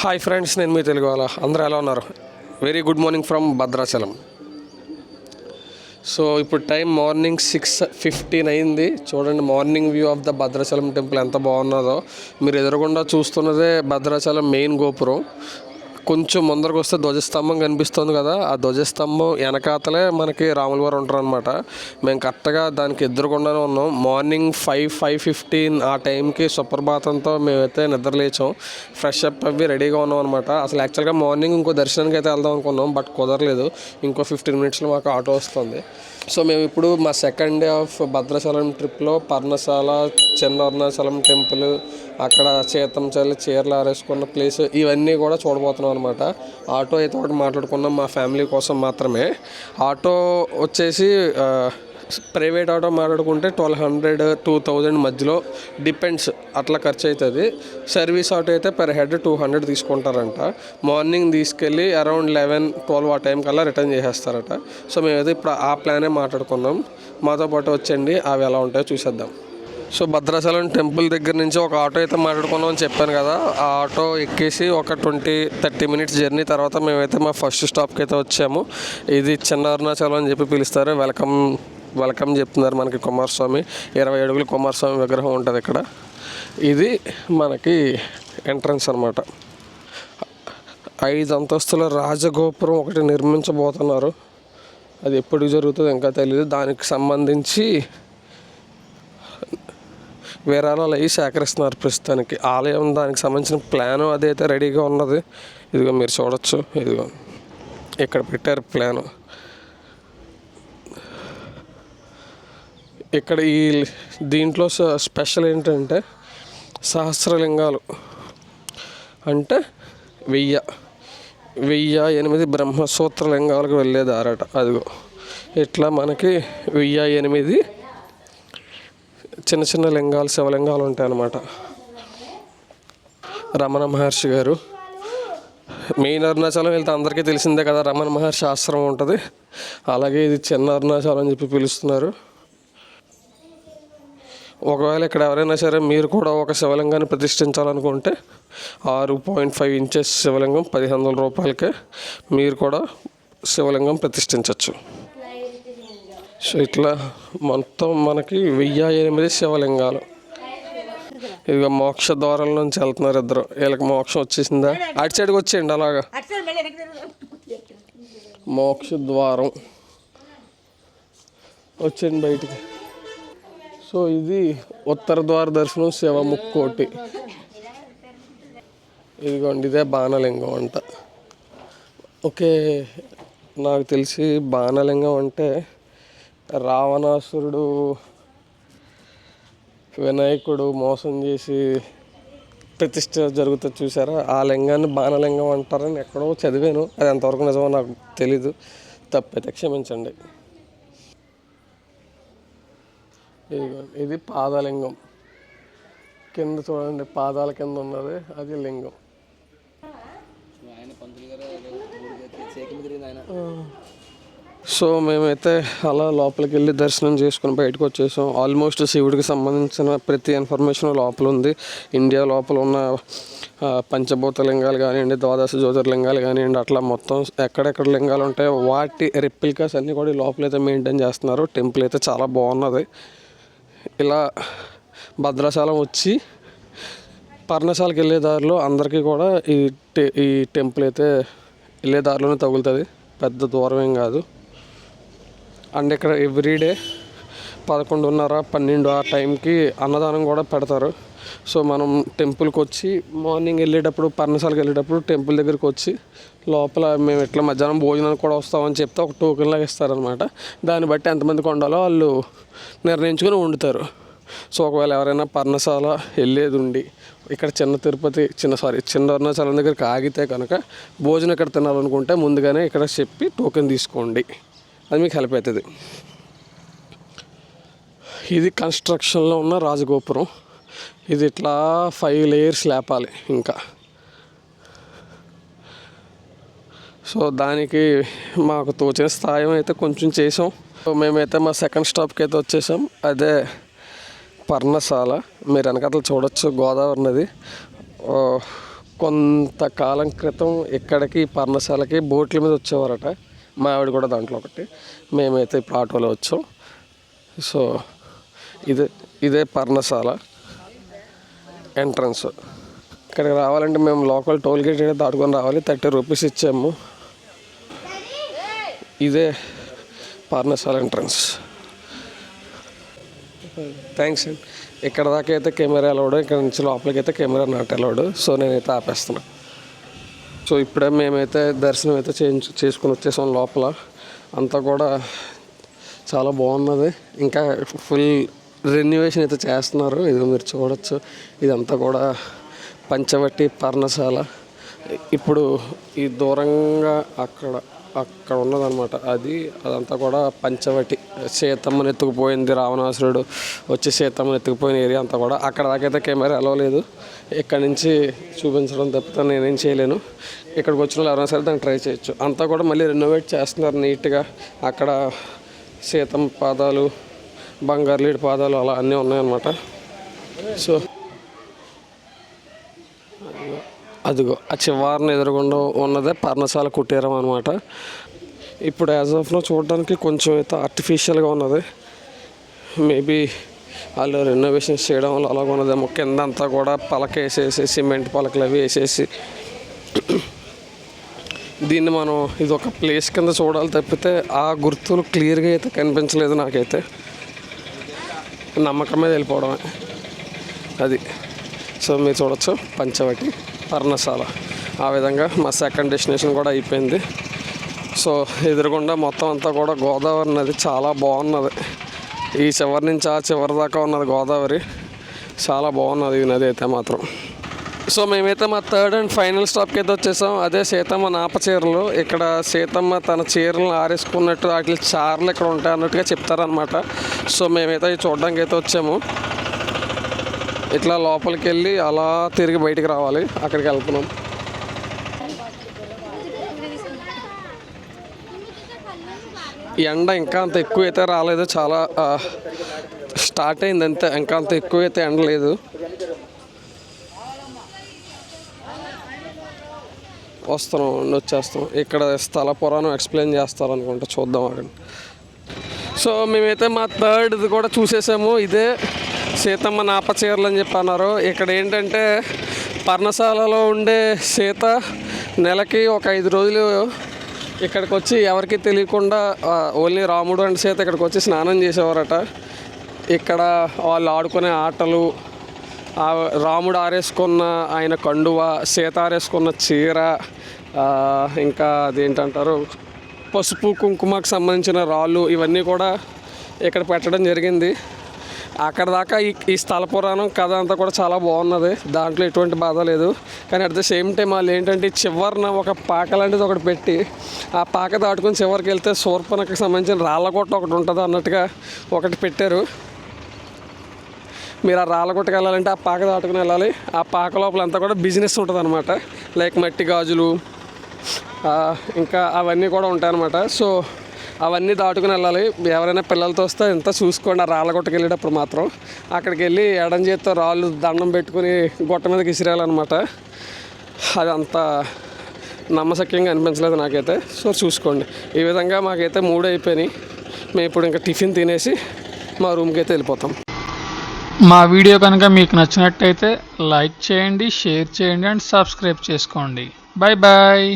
Hi friends, నేను మీ తెలుగు వాళ్ళ అందరూ ఎలా ఉన్నారు? Very good morning from Bhadrachalam. So ఇప్పుడు టైం మార్నింగ్ 6:15 అయింది. చూడండి morning view of the Bhadrachalam temple ఎంత బాగున్నదో. మీరు ఎదురుగుండా చూస్తున్నదే భద్రాచలం మెయిన్ గోపురం. కొంచెం ముందరకు వస్తే ధ్వజస్తంభం కనిపిస్తుంది కదా, ఆ ధ్వజస్తంభం వెనకాతలే మనకి రాముల వారు ఉంటారు అనమాట. మేము కరెక్ట్గా దానికి ఎదురుకుండానే ఉన్నాం. మార్నింగ్ 5:15 ఆ టైంకి సుప్రభాతంతో మేమైతే నిద్రలేచాం. ఫ్రెష్ అప్ అవి రెడీగా ఉన్నాం అనమాట. అసలు యాక్చువల్గా మార్నింగ్ ఇంకో దర్శనానికి అయితే వెళ్దాం అనుకున్నాం, బట్ కుదరలేదు. ఇంకో 15 మినిట్స్లో మాకు ఆటో వస్తుంది. సో మేము ఇప్పుడు మా సెకండ్ డే ఆఫ్ భద్రాచలం ట్రిప్లో పర్ణశాల, చిన్న అరుణాచలం టెంపుల్, అక్కడ చీతంచల్లి చీరలు ఆరేసుకున్న ప్లేస్, ఇవన్నీ కూడా చూడబోతున్నాం అనమాట. ఆటో అయితే ఒకటి మాట్లాడుకున్నాం మా ఫ్యామిలీ కోసం మాత్రమే. ఆటో వచ్చేసి ప్రైవేట్ ఆటో మాట్లాడుకుంటే 1200-2000 మధ్యలో డిపెండ్స్, అట్లా ఖర్చు అవుతుంది. సర్వీస్ ఆటో అయితే పర్ హెడ్ 200 తీసుకుంటారంట. మార్నింగ్ తీసుకెళ్ళి అరౌండ్ 11-12 ఆ టైం కల్లా రిటర్న్ చేసేస్తారట. సో మేమైతే ఇప్పుడు ఆ ప్లానే మాట్లాడుకున్నాం. మాతో పాటు వచ్చండి, అవి ఎలా ఉంటాయో చూసేద్దాం. సో భద్రాచలం టెంపుల్ దగ్గర నుంచి ఒక ఆటో అయితే మాట్లాడుకున్నాం అని చెప్పాను కదా. ఆ ఆటో ఎక్కేసి ఒక 20-30 మినిట్స్ జర్నీ తర్వాత మేమైతే మా ఫస్ట్ స్టాప్కి అయితే వచ్చాము. ఇది చిన్న అరుణాచలం అని చెప్పి పిలుస్తారు. వెల్కమ్ చెప్తున్నారు మనకి కుమారస్వామి. 20 అడుగుల కుమారస్వామి విగ్రహం ఉంటుంది ఇక్కడ. ఇది మనకి ఎంట్రన్స్ అనమాట. 5 అంతస్తుల రాజగోపురం ఒకటి నిర్మించబోతున్నారు. అది ఎప్పుడు జరుగుతుందో ఇంకా తెలియదు. దానికి సంబంధించి విరాళాలు అవి సేకరిస్తున్నారు ప్రస్తుతానికి. ఆలయం దానికి సంబంధించిన ప్లాను అదైతే రెడీగా ఉన్నది. ఇదిగో మీరు చూడొచ్చు, ఇదిగో ఇక్కడ పెట్టారు ప్లాను. ఇక్కడ దీంట్లో స్పెషల్ ఏంటంటే సహస్రలింగాలు అంటే 1008 బ్రహ్మసూత్ర లింగాలకు వెళ్ళేదారట. అదిగో ఇట్లా మనకి 1008 చిన్న చిన్న లింగాలు, శివలింగాలు ఉంటాయి అన్నమాట. రమణ మహర్షి గారు మెయిన్ అరుణాచలం వెళ్తే అందరికీ తెలిసిందే కదా, రమణ మహర్షి ఆశ్రమం ఉంటుంది. అలాగే ఇది చిన్న అరుణాచలం అని చెప్పి పిలుస్తున్నారు. ఒకవేళ ఇక్కడ ఎవరైనా సరే మీరు కూడా ఒక శివలింగాన్ని ప్రతిష్ఠించాలనుకుంటే 6.5 ఇంచెస్ శివలింగం 1500 రూపాయలకే మీరు కూడా శివలింగం ప్రతిష్ఠించవచ్చు. సో ఇట్లా మొత్తం మనకి 1008 శివలింగాలు. ఇక మోక్ష ద్వారాల నుంచి వెళ్తున్నారు ఇద్దరు. వీళ్ళకి మోక్షం వచ్చేసిందా? అటు సైడ్కి వచ్చేయండి. అలాగా మోక్ష ద్వారం వచ్చేయండి బయటికి. సో ఇది ఉత్తర ద్వార దర్శనం, శివముక్కోటి. ఇదిగోండి, ఇదే బాణలింగం అంట. ఓకే, నాకు తెలిసి బాణలింగం అంటే రావణాసురుడు వినాయకుడు మోసం చేసి ప్రతిష్ఠ జరుగుతుంది చూసారా, ఆ లింగాన్ని బాణలింగం అంటారని ఎక్కడో చదివాను. అది ఎంతవరకు నిజమో నాకు తెలీదు, తప్పైతే క్షమించండి. ఇది పాదలింగం. కింద చూడండి, పాదాల కింద ఉన్నది అది లింగం. సో మేమైతే అలా లోపలికి వెళ్ళి దర్శనం చేసుకుని బయటకు వచ్చేసాం. ఆల్మోస్ట్ శివుడికి సంబంధించిన ప్రతి ఇన్ఫర్మేషన్ లోపల ఉంది. ఇండియా లోపల ఉన్న పంచభూత లింగాలు కానివ్వండి, ద్వాదశ జ్యోతిర్లింగాలు కానివ్వండి, అట్లా మొత్తం ఎక్కడెక్కడ లింగాలు ఉంటాయో వాటి రెప్లికాస్ అన్నీ కూడా లోపలైతే మెయింటైన్ చేస్తున్నారు. టెంపుల్ అయితే చాలా బాగున్నది. ఇలా భద్రాచలం వచ్చి పర్ణశాలకు వెళ్ళే దారిలో అందరికీ కూడా ఈ టెంపుల్ అయితే వెళ్ళే దారిలోనే తగులుతుంది, పెద్ద దూరం ఏం కాదు. అండ్ ఇక్కడ ఎవ్రీడే 11:30-12 ఆ టైంకి అన్నదానం కూడా పెడతారు. సో మనం టెంపుల్కి వచ్చి మార్నింగ్ వెళ్ళేటప్పుడు, పర్ణశాలకు వెళ్ళేటప్పుడు టెంపుల్ దగ్గరికి వచ్చి లోపల మేము ఇట్లా మధ్యాహ్నం భోజనానికి కూడా వస్తామని చెప్తే ఒక టోకెన్లాగా ఇస్తారనమాట. దాన్ని బట్టి ఎంతమందికి వండాలో వాళ్ళు నిర్ణయించుకొని వండుతారు. సో ఒకవేళ ఎవరైనా పర్ణశాల వెళ్ళేది ఉండి ఇక్కడ చిన్న అరుణాచలం దగ్గరికి ఆగితే కనుక భోజనం ఇక్కడ తినాలనుకుంటే ముందుగానే ఇక్కడ చెప్పి టోకెన్ తీసుకోండి, అది మీకు హెల్ప్ అవుతుంది. ఇది కన్స్ట్రక్షన్లో ఉన్న రాజగోపురం. ఇది ఇట్లా 5 లేయర్స్ లేపాలి ఇంకా. సో దానికి మాకు తోచిన స్థాయి అయితే కొంచెం చేసాం. సో మేమైతే మా సెకండ్ స్టాప్కి అయితే వచ్చేసాం. అదే పర్ణశాల. మీరు వెనకాతలు చూడొచ్చు గోదావరి నది. కొంతకాలం క్రితం ఇక్కడికి పర్ణశాలకి బోట్ల మీద వచ్చేవారట. మా ఆవిడ కూడా దాంట్లో ఒకటి. మేమైతే ఇప్పుడు ఆటోలో వచ్చాం. సో ఇదే పర్ణశాల ఎంట్రన్స్. ఇక్కడికి రావాలంటే మేము లోకల్ టోల్ గేట్ దాటుకొని రావాలి. 30 రూపీస్ ఇచ్చాము. ఇదే పర్ణశాల ఎంట్రన్స్. థ్యాంక్స్ అండి. ఇక్కడ దాకా అయితే కెమెరా అలౌడ్, ఇక్కడ నుంచి లోపలికి అయితే కెమెరా నాట్ అలౌడ్. సో నేనైతే ఆపేస్తున్నా. సో ఇప్పుడే మేమైతే దర్శనం అయితే చేసుకుని వచ్చేసాం. లోపల అంతా కూడా చాలా బాగున్నది. ఇంకా ఫుల్ రెన్యువేషన్ అయితే చేస్తున్నారు. ఇది మీరు చూడొచ్చు. ఇదంతా కూడా పంచవటి పర్ణశాల. ఇప్పుడు ఈ దూరంగా అక్కడ ఉన్నదన్నమాట. అదంతా కూడా పంచవటి. సీతమ్మని ఎత్తుకుపోయింది రావణాసురుడు వచ్చి సీతమ్మని ఎత్తుకుపోయిన ఏరియా అంతా కూడా. అక్కడ దాకైతే కెమెరా అలవలేదు. ఇక్కడ నుంచి చూపించడం తప్పితే నేనేం చేయలేను. ఇక్కడికి వచ్చిన వాళ్ళు ఎవరైనా సరే దాన్ని ట్రై చేయొచ్చు. అంతా కూడా మళ్ళీ రెనోవేట్ చేస్తున్నారు నీట్గా. అక్కడ సీతమ్మ పాదాలు, బంగారు లీడి పాదాలు అలా అన్నీ ఉన్నాయన్నమాట. సో అదిగో ఆ చివరిని ఎదురుగుండా ఉన్నదే పర్ణశాల కుటీరం అనమాట. ఇప్పుడు యాజ్ ఆఫ్లో చూడడానికి కొంచెం అయితే ఆర్టిఫిషియల్గా ఉన్నది. మేబీ వాళ్ళు రెనోవేషన్స్ చేయడం వల్ల అలాగ ఉన్నదేమో. కింద అంతా కూడా పలక వేసేసి సిమెంట్ పలకలు అవి వేసేసి దీన్ని మనం ఇది ఒక ప్లేస్ కింద చూడాలి తప్పితే ఆ గుర్తులు క్లియర్గా అయితే కనిపించలేదు నాకైతే. నమ్మకం మీద వెళ్ళిపోవడమే అది. సో మీరు చూడొచ్చు పంచవటి పర్ణశాల. ఆ విధంగా మా సెకండ్ డెస్టినేషన్ కూడా అయిపోయింది. సో ఎదురుగుండా మొత్తం అంతా కూడా గోదావరి నది చాలా బాగున్నది. ఈ చివరి నుంచి ఆ చివరి దాకా ఉన్నది గోదావరి. చాలా బాగున్నది ఈ నది అయితే మాత్రం. సో మేమైతే మా థర్డ్ అండ్ ఫైనల్ స్టాప్కి అయితే వచ్చేసాం. అదే సీతమ్మ నాప చీరలు. ఇక్కడ సీతమ్మ తన చీరలను ఆరేసుకున్నట్టు వాటి చార్లు ఇక్కడ ఉంటాయి అన్నట్టుగా చెప్తారనమాట. సో మేమైతే చూడడానికి అయితే వచ్చాము. ఇట్లా లోపలికి వెళ్ళి అలా తిరిగి బయటికి రావాలి. అక్కడికి వెళ్తున్నాం. ఎండ ఇంకా అంత ఎక్కువ అయితే రాలేదు. చాలా స్టార్ట్ అయింది అంతే. ఇంకా అంత ఎక్కువ అయితే ఎండ లేదు. వచ్చేస్తాం. ఇక్కడ స్థల పురాణం ఎక్స్ప్లెయిన్ చేస్తారనుకుంటా. చూద్దాం అక్కడ. సో మేమైతే మా థర్డ్ది కూడా చూసేసాము. ఇదే సీతమ్మ నాప చీరలు అని చెప్పి అన్నారు. ఇక్కడ ఏంటంటే పర్ణశాలలో ఉండే సీత నెలకి ఒక 5 రోజులు ఇక్కడికి వచ్చి ఎవరికి తెలియకుండా ఓన్లీ రాముడు అండ్ సీత ఇక్కడికి వచ్చి స్నానం చేసేవారట. ఇక్కడ వాళ్ళు ఆడుకునే ఆటలు, రాముడు ఆరేసుకున్న ఆయన కండువ, సీత ఆరేసుకున్న చీర, ఇంకా అదేంటంటారు పసుపు కుంకుమకు సంబంధించిన రాళ్ళు, ఇవన్నీ కూడా ఇక్కడ పెట్టడం జరిగింది. అక్కడ దాకా ఈ స్థల పురాణం కథ అంతా కూడా చాలా బాగున్నది. దాంట్లో ఎటువంటి బాధ లేదు. కానీ అట్ ద సేమ్ టైం వాళ్ళు ఏంటంటే చివరిన ఒక పాక లాంటిది ఒకటి పెట్టి ఆ పాక దాటుకొని చివరికి వెళ్తే శూర్పణఖకి సంబంధించిన రాళ్ళగొట్ట ఒకటి ఉంటుంది అన్నట్టుగా ఒకటి పెట్టారు. మీరు ఆ రాళ్ళగొట్టకి వెళ్ళాలంటే ఆ పాక దాటుకుని వెళ్ళాలి. ఆ పాక లోపల అంతా కూడా బిజినెస్ ఉంటుంది అనమాట. లైక్ మట్టి గాజులు ఇంకా అవన్నీ కూడా ఉంటాయన్నమాట. సో అవన్నీ దాటుకుని వెళ్ళాలి. ఎవరైనా పిల్లలతో వస్తే ఎంత చూసుకోండి. ఆ రాళ్ళగొట్టకి వెళ్ళేటప్పుడు మాత్రం అక్కడికి వెళ్ళి ఎడం చేత్తో రాళ్ళు దండం పెట్టుకుని గొట్ట మీదకి విసిరేయాలన్నమాట. అది అంత నమ్మశక్యంగా అనిపించలేదు నాకైతే. సో చూసుకోండి. ఈ విధంగా మాకైతే 3 అయిపోయినాయి. మేము ఇప్పుడు ఇంకా టిఫిన్ తినేసి మా రూమ్కి అయితే వెళ్ళిపోతాం. మా వీడియో కనుక మీకు నచ్చినట్టయితే లైక్ చేయండి, షేర్ చేయండి అండ్ సబ్స్క్రైబ్ చేసుకోండి. Bye bye.